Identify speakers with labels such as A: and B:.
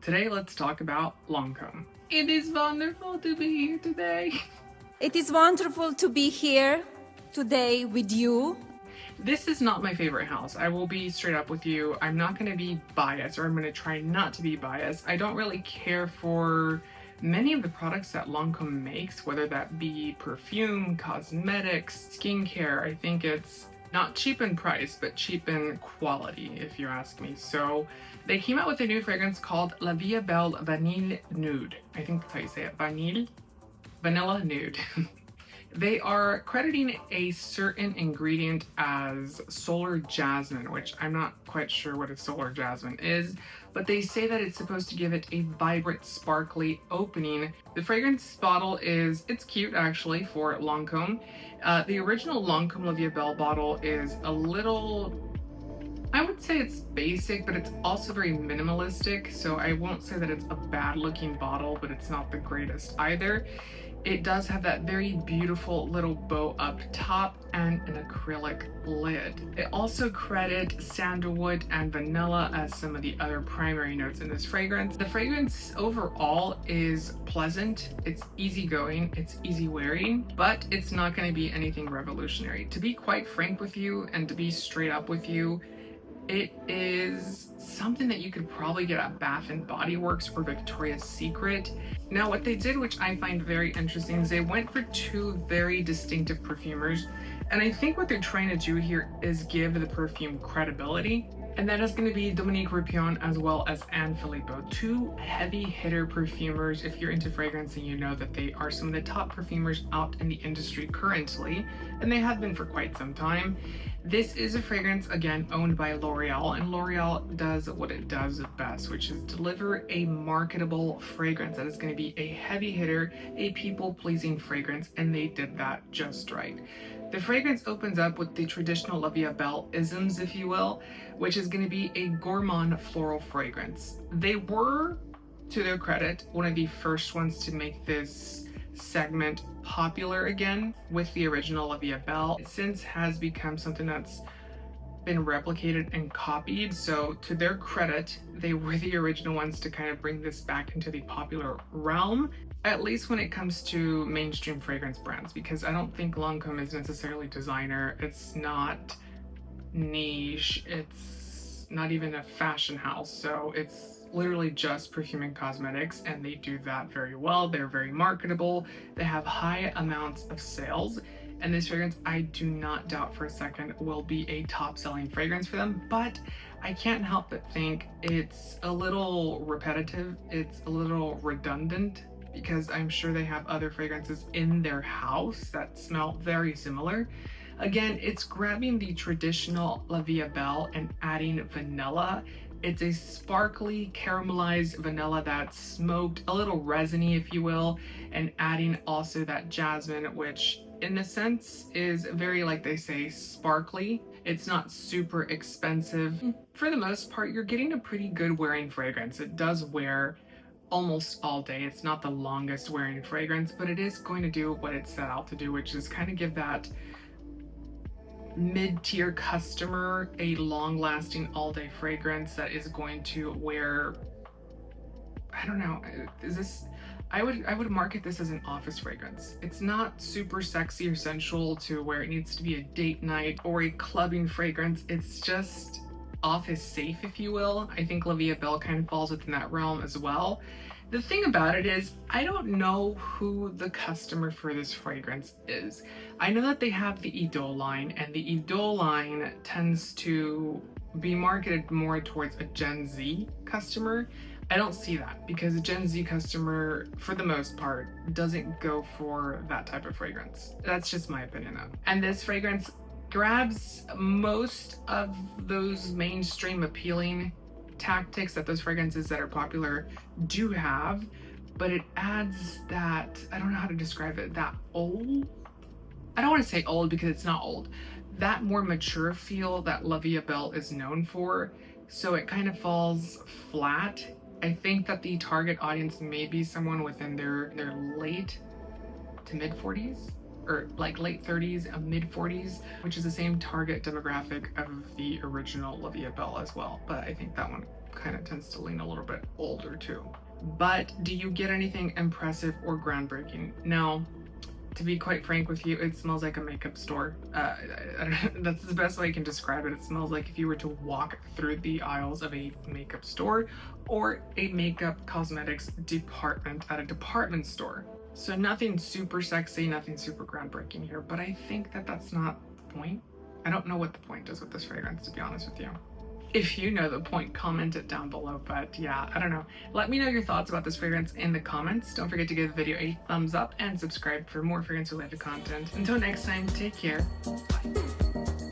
A: Today, let's talk about Lancome. It is wonderful to be here today.
B: It is wonderful to be here today with you.
A: This is not my favorite house. I will be straight up with you. I'm not going to be biased, or I'm going to try not to be biased. I don't really care for many of the products that Lancome makes, whether that be perfume, cosmetics, skincare. I think it's not cheap in price, but cheap in quality, if you ask me. So they came out with a new fragrance called Vie Est Belle Vanille Nude. I think that's how you say it. Vanilla Nude. They are crediting a certain ingredient as solar jasmine, which I'm not quite sure what a solar jasmine is, but they say that it's supposed to give it a vibrant, sparkly opening. The fragrance bottle it's cute actually for Lancome. The original Lancome La Vie Est Belle bottle is a little, I would say it's basic, but it's also very minimalistic. So I won't say that it's a bad looking bottle, but it's not the greatest either. It does have that very beautiful little bow up top and an acrylic lid. They also credit sandalwood and vanilla as some of the other primary notes in this fragrance. The fragrance overall is pleasant, it's easygoing, it's easy wearing, but it's not going to be anything revolutionary. To be quite frank with you and to be straight up with you, it is something that you could probably get at Bath & Body Works or Victoria's Secret. Now what they did, which I find very interesting, is they went for two very distinctive perfumers, and I think what they're trying to do here is give the perfume credibility, and that is going to be Dominique Ripion as well as Anne Filippo, two heavy hitter perfumers. If you're into fragrance, and you know that they are some of the top perfumers out in the industry currently, and they have been for quite some time. This is a fragrance, again, owned by L'Oreal, and L'Oreal does what it does best, which is deliver a marketable fragrance that is going to be a heavy hitter, a people-pleasing fragrance, and they did that just right. The fragrance opens up with the traditional La Vie Est Belle isms, if you will, which is going to be a gourmand floral fragrance. They were, to their credit, one of the first ones to make this segment popular again with the original La Vie Est Belle. It since has become something that's been replicated and copied, so to their credit, they were the original ones to kind of bring this back into the popular realm, at least when it comes to mainstream fragrance brands, because I don't think Lancome is necessarily designer, it's not niche, it's not even a fashion house, so it's literally just perfume and cosmetics, and they do that very well. They're very marketable, they have high amounts of sales, and this fragrance, I do not doubt for a second, will be a top-selling fragrance for them, but I can't help but think it's a little repetitive, it's a little redundant, because I'm sure they have other fragrances in their house that smell very similar. Again, it's grabbing the traditional La Vie Est Belle and adding vanilla. It's a sparkly caramelized vanilla that's smoked, a little resiny, if you will, and adding also that jasmine, which in a sense is very, like they say, sparkly. It's not super expensive. For the most part, you're getting a pretty good wearing fragrance. It does wear almost all day. It's not the longest wearing fragrance, but it is going to do what it's set out to do, which is kind of give that mid-tier customer a long-lasting all-day fragrance that is going to wear, I don't know, is this, I would market this as an office fragrance. It's not super sexy or sensual to where it needs to be a date night or a clubbing fragrance. It's just office safe, if you will. I think La Vie Est Belle kind of falls within that realm as well. The thing about it is, I don't know who the customer for this fragrance is. I know that they have the Idole line, and the Idole line tends to be marketed more towards a Gen Z customer. I don't see that, because a Gen Z customer, for the most part, doesn't go for that type of fragrance. That's just my opinion though. And this fragrance grabs most of those mainstream appealing tactics that those fragrances that are popular do have, but it adds that, I don't know how to describe it, that old, I don't want to say old because it's not old, that more mature feel that La Vie Est Belle is known for, so it kind of falls flat. I think that the target audience may be someone within their late to mid 40s, or like late 30s and mid 40s, which is the same target demographic of the original La Vie Est Belle as well. But I think that one kind of tends to lean a little bit older too. But do you get anything impressive or groundbreaking? No. To be quite frank with you, it smells like a makeup store. I don't know, that's the best way I can describe it. It smells like if you were to walk through the aisles of a makeup store or a makeup cosmetics department at a department store. So nothing super sexy, nothing super groundbreaking here, but I think that that's not the point. I don't know what the point is with this fragrance, to be honest with you. If you know the point, comment it down below, but yeah, I don't know. Let me know your thoughts about this fragrance in the comments. Don't forget to give the video a thumbs up and subscribe for more fragrance related content. Until next time, take care. Bye.